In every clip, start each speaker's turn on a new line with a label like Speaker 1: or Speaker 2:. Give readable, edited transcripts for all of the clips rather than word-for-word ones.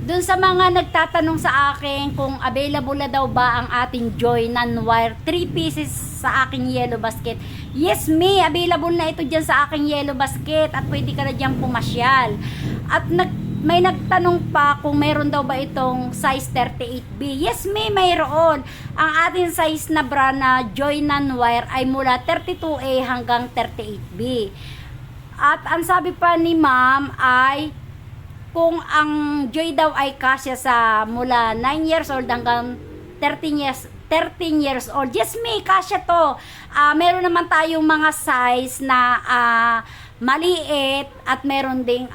Speaker 1: Dun sa mga nagtatanong sa akin kung available na daw ba ang ating Joy non-wire 3 pieces sa aking yellow basket. Yes, available na ito dyan sa aking yellow basket at pwede ka na dyan pumasyal. At may nagtanong pa kung meron daw ba itong size 38B. Yes, mayroon. Ang ating size na bra na Joy non-wire ay mula 32A hanggang 38B. At ang sabi pa ni ma'am ay kung ang Joy daw ay kasya sa mula 9 years old hanggang 13 years old. Yes, kasya to. Meron naman tayong mga size na maliit at meron ding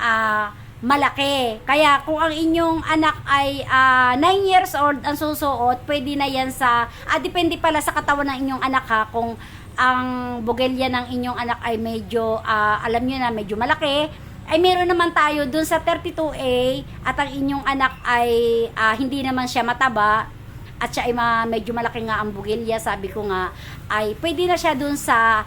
Speaker 1: malaki. Kaya kung ang inyong anak ay 9 years old ang susuot, pwede na yan sa depende pala sa katawan ng inyong anak ha, kung ang bugelya ng inyong anak ay medyo alam nyo na medyo malaki, ay meron naman tayo dun sa 32A at ang inyong anak ay hindi naman siya mataba at siya ay medyo malaki nga ang bugelya, sabi ko nga ay pwede na siya dun sa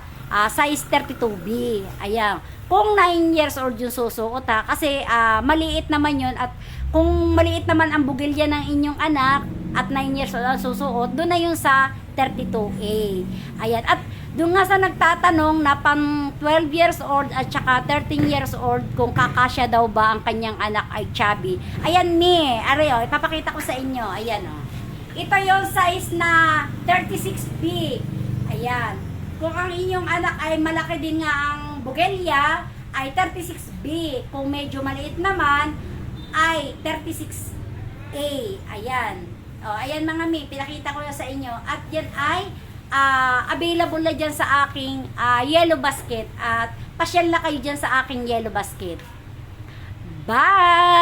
Speaker 1: size 32B. Ayan, kung 9 years old yung susuot ha, kasi maliit naman yun, at kung maliit naman ang bugelya ng inyong anak at 9 years old ang susuot, dun na yun sa 32A. Ayan, at doon nga sa nagtatanong na pang 12 years old at saka 13 years old kung kakasya daw ba ang kanyang anak ay chubby. Ayan aray ipapakita ko sa inyo. Ayan ito yung size na 36B. Ayan. Kung ang inyong anak ay malaki din nga ang bugelya ay 36B. Kung medyo maliit naman ay 36A. Ayan. Ayan mga pinakita ko na sa inyo. At yan ay available na dyan sa aking yellow basket, at pasyal na kayo dyan sa aking yellow basket. Bye!